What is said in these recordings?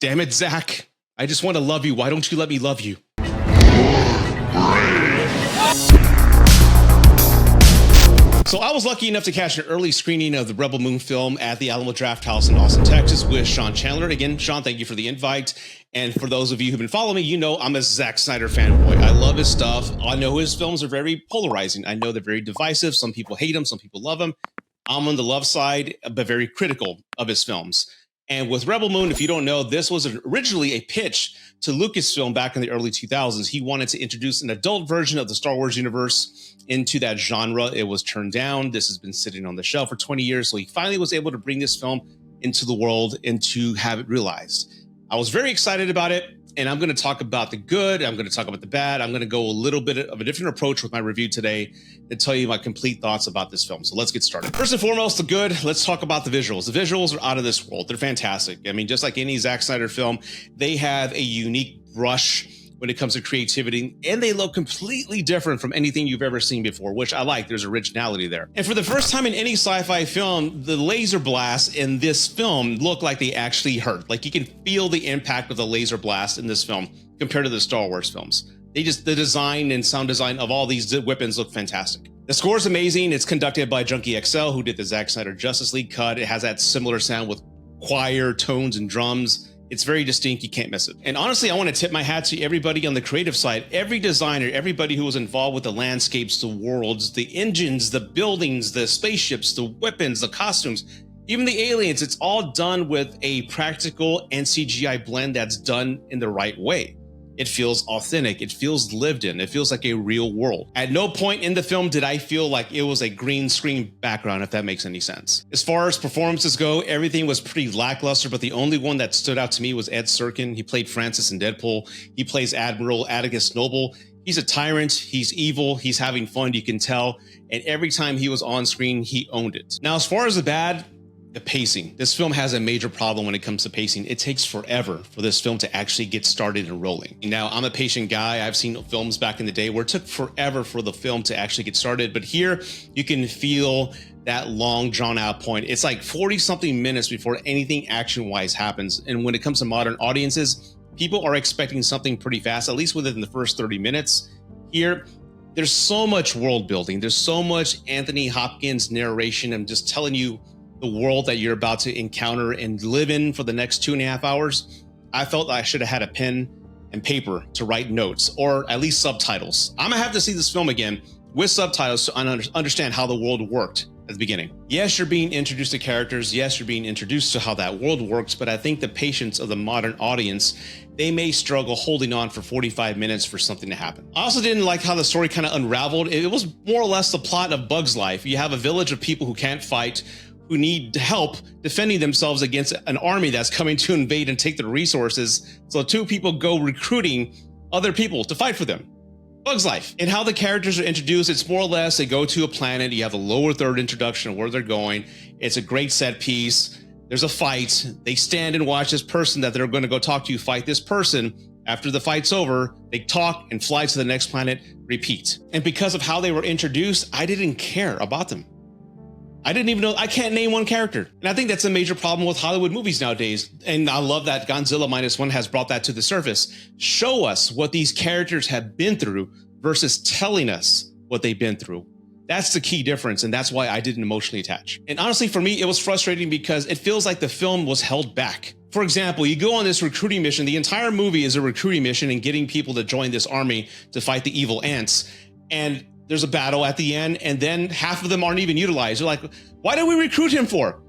Damn it, Zach. I just want to love you. Why don't you let me love you? So I was lucky enough to catch an early screening of the Rebel Moon film at the Alamo Drafthouse in Austin, Texas with Sean Chandler. Again, Sean, thank you for the invite. And for those of you who've been following me, you know I'm a Zack Snyder fanboy. I love his stuff. I know his films are very polarizing. I know they're very divisive. Some people hate him. Some people love him. I'm on the love side, but very critical of his films. And with Rebel Moon, if you don't know, this was originally a pitch to Lucasfilm back in the early 2000s. He wanted to introduce an adult version of the Star Wars universe into that genre. It was turned down. This has been sitting on the shelf for 20 years. So he finally was able to bring this film into the world and to have it realized. I was very excited about it. And I'm going to talk about the good. I'm going to talk about the bad. I'm going to go a little bit of a different approach with my review today and tell you my complete thoughts about this film. So let's get started. First and foremost, the good. Let's talk about the visuals. The visuals are out of this world. They're fantastic. I mean, just like any Zack Snyder film, they have a unique brush when it comes to creativity, and they look completely different from anything you've ever seen before, which I like. There's originality there. And for the first time in any sci-fi film, the laser blasts in this film look like they actually hurt. Like you can feel the impact of the laser blast in this film compared to the Star Wars films. The design and sound design of all these weapons look fantastic. The score is amazing. It's conducted by Junkie XL, who did the Zack Snyder Justice League cut. It has that similar sound with choir, tones, and drums. It's very distinct. You can't miss it. And honestly, I want to tip my hat to everybody on the creative side, every designer, everybody who was involved with the landscapes, the worlds, the engines, the buildings, the spaceships, the weapons, the costumes, even the aliens. It's all done with a practical and CGI blend that's done in the right way. It feels authentic. It feels lived in. It feels like a real world. At no point in the film did I feel like it was a green screen background, if that makes any sense. As far as performances go, everything was pretty lackluster, but the only one that stood out to me was Ed Serkin. He played Francis in Deadpool. He plays Admiral Atticus Noble. He's a tyrant. He's evil. He's having fun. You can tell. And every time he was on screen, he owned it. Now, as far as the bad, the pacing. This film has a major problem when it comes to pacing. It takes forever for this film to actually get started and rolling. Now, I'm a patient guy. I've seen films back in the day where it took forever for the film to actually get started. But here you can feel that long drawn out point. It's like 40 something minutes before anything action wise happens. And when it comes to modern audiences, people are expecting something pretty fast, at least within the first 30 minutes. Here, there's so much world building. There's so much Anthony Hopkins narration. I'm just telling you the world that you're about to encounter and live in for the next 2.5 hours. I felt I should have had a pen and paper to write notes or at least subtitles. I'm gonna have to see this film again with subtitles to understand how the world worked at the beginning. Yes, you're being introduced to characters. Yes, you're being introduced to how that world works, but I think the patience of the modern audience, they may struggle holding on for 45 minutes for something to happen. I also didn't like how the story kind of unraveled. It was more or less the plot of Bug's Life. You have a village of people who can't fight, who need help defending themselves against an army that's coming to invade and take their resources. So two people go recruiting other people to fight for them. Bug's Life. And how the characters are introduced, it's more or less they go to a planet. You have a lower third introduction of where they're going. It's a great set piece. There's a fight. They stand and watch this person that they're going to go talk to fight this person. After the fight's over, they talk and fly to the next planet, repeat. And because of how they were introduced, I didn't care about them. I didn't even know, I can't name one character. And I think that's a major problem with Hollywood movies nowadays. And I love that Godzilla Minus One has brought that to the surface. Show us what these characters have been through versus telling us what they've been through. That's the key difference. And that's why I didn't emotionally attach. And honestly, for me, it was frustrating because it feels like the film was held back. For example, you go on this recruiting mission. The entire movie is a recruiting mission and getting people to join this army to fight the evil ants. And there's a battle at the end, and then half of them aren't even utilized. They're like, why did we recruit him for?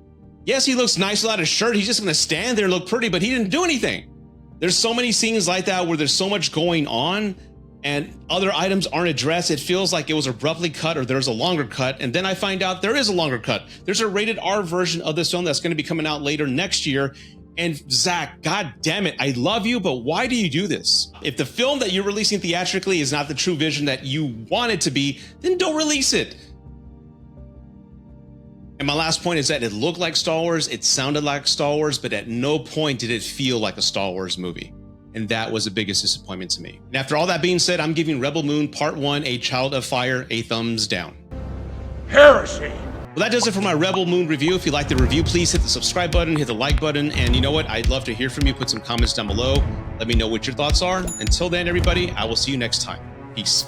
Yes, he looks nice without a shirt. He's just going to stand there and look pretty, but he didn't do anything. There's so many scenes like that where there's so much going on and other items aren't addressed. It feels like it was abruptly cut or there's a longer cut. And then I find out there is a longer cut. There's a rated R version of this film that's going to be coming out later next year. And Zach, God damn it, I love you, but why do you do this? If the film that you're releasing theatrically is not the true vision that you want it to be, then don't release it. And my last point is that it looked like Star Wars, it sounded like Star Wars, but at no point did it feel like a Star Wars movie. And that was the biggest disappointment to me. And after all that being said, I'm giving Rebel Moon Part 1, A Child of Fire, a thumbs down. Heresy! Well, that does it for my Rebel Moon review. If you like the review, please hit the subscribe button, hit the like button, and you know what? I'd love to hear from you. Put some comments down below. Let me know what your thoughts are. Until then, everybody, I will see you next time. Peace.